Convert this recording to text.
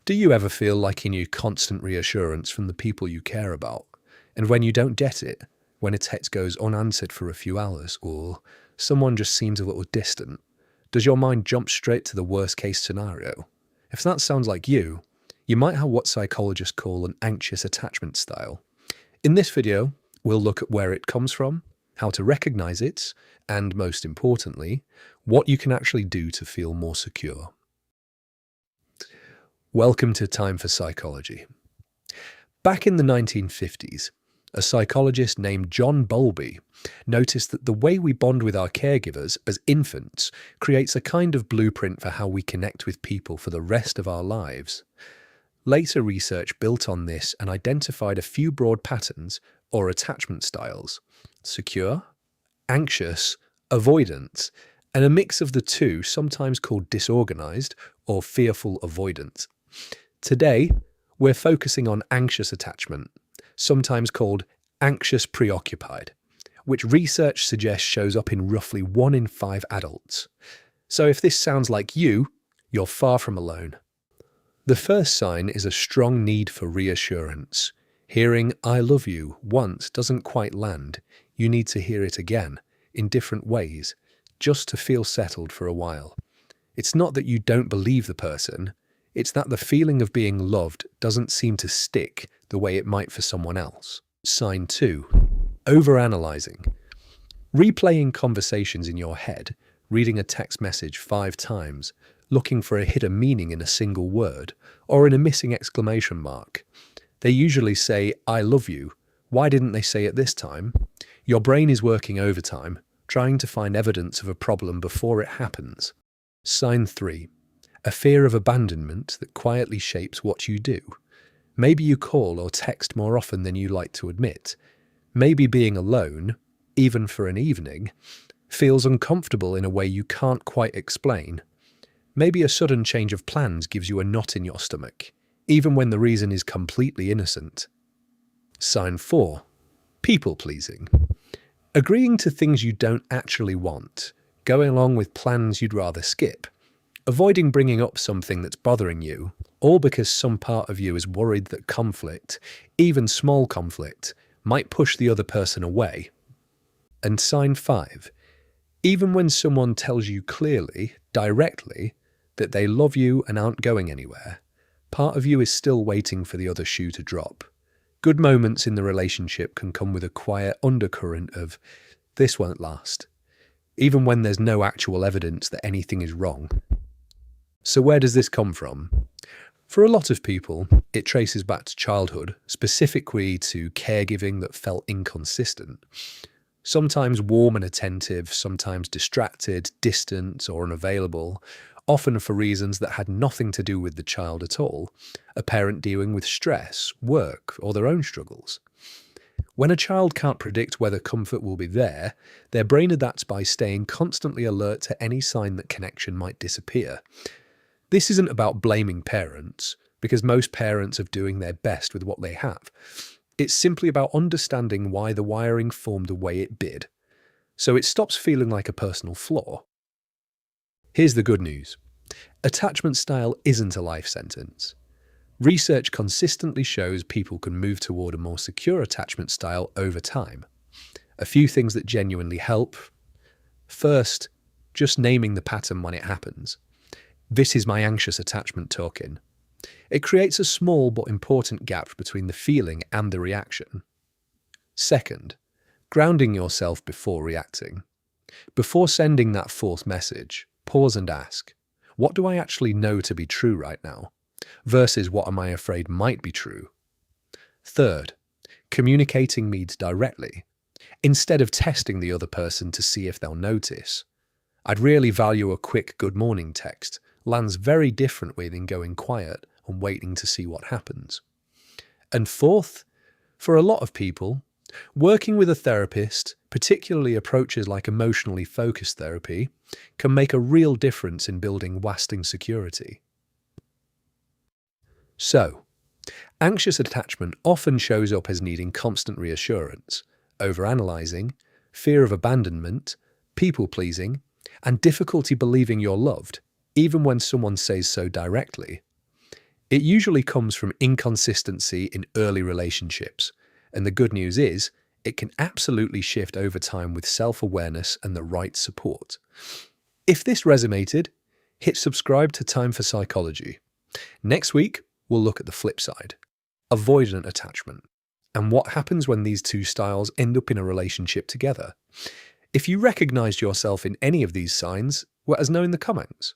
Do you ever feel like you need constant reassurance from the people you care about? And when you don't get it, when a text goes unanswered for a few hours, or someone just seems a little distant, does your mind jump straight to the worst case scenario? If that sounds like you might have what psychologists call an anxious attachment style. In this video, we'll look at where it comes from, how to recognize it, and most importantly, what you can actually do to feel more secure. Welcome to Time for Psychology. Back in the 1950s, a psychologist named John Bowlby noticed that the way we bond with our caregivers as infants creates a kind of blueprint for how we connect with people for the rest of our lives. Later research built on this and identified a few broad patterns or attachment styles: secure, anxious, avoidant, and a mix of the two, sometimes called disorganized or fearful avoidant. Today, we're focusing on anxious attachment, sometimes called anxious preoccupied, which research suggests shows up in roughly 1 in 5 adults. So if this sounds like you're far from alone. The first sign is a strong need for reassurance. Hearing "I love you" once doesn't quite land. You need to hear it again, in different ways, just to feel settled for a while. It's not that you don't believe the person, it's that the feeling of being loved doesn't seem to stick the way it might for someone else. Sign 2. Overanalyzing. Replaying conversations in your head, reading a text message 5 times, looking for a hidden meaning in a single word, or in a missing exclamation mark. They usually say, "I love you. Why didn't they say it this time?" Your brain is working overtime, trying to find evidence of a problem before it happens. Sign 3. A fear of abandonment that quietly shapes what you do. Maybe you call or text more often than you like to admit. Maybe being alone, even for an evening, feels uncomfortable in a way you can't quite explain. Maybe a sudden change of plans gives you a knot in your stomach, even when the reason is completely innocent. Sign 4. People-pleasing. Agreeing to things you don't actually want, going along with plans you'd rather skip, avoiding bringing up something that's bothering you, all because some part of you is worried that conflict, even small conflict, might push the other person away. And sign 5. Even when someone tells you clearly, directly, that they love you and aren't going anywhere, part of you is still waiting for the other shoe to drop. Good moments in the relationship can come with a quiet undercurrent of, "This won't last," even when there's no actual evidence that anything is wrong. So where does this come from? For a lot of people, it traces back to childhood, specifically to caregiving that felt inconsistent. Sometimes warm and attentive, sometimes distracted, distant, or unavailable, often for reasons that had nothing to do with the child at all, a parent dealing with stress, work, or their own struggles. When a child can't predict whether comfort will be there, their brain adapts by staying constantly alert to any sign that connection might disappear. This isn't about blaming parents, because most parents are doing their best with what they have. It's simply about understanding why the wiring formed the way it did, so it stops feeling like a personal flaw. Here's the good news. Attachment style isn't a life sentence. Research consistently shows people can move toward a more secure attachment style over time. A few things that genuinely help. First, just naming the pattern when it happens. "This is my anxious attachment talking." It creates a small but important gap between the feeling and the reaction. Second, grounding yourself before reacting. Before sending that fourth message, pause and ask, what do I actually know to be true right now? Versus what am I afraid might be true? Third, communicating needs directly. Instead of testing the other person to see if they'll notice. I'd really value a quick "good morning" text. Lands very differently than going quiet and waiting to see what happens. And fourth, for a lot of people, working with a therapist, particularly approaches like emotionally focused therapy, can make a real difference in building lasting security. So, anxious attachment often shows up as needing constant reassurance, overanalyzing, fear of abandonment, people-pleasing, and difficulty believing you're loved, even when someone says so directly. It usually comes from inconsistency in early relationships, and the good news is it can absolutely shift over time with self-awareness and the right support. If this resonated, hit subscribe to Time for Psychology. Next week, we'll look at the flip side, avoidant attachment, and what happens when these two styles end up in a relationship together. If you recognized yourself in any of these signs, let us know in the comments.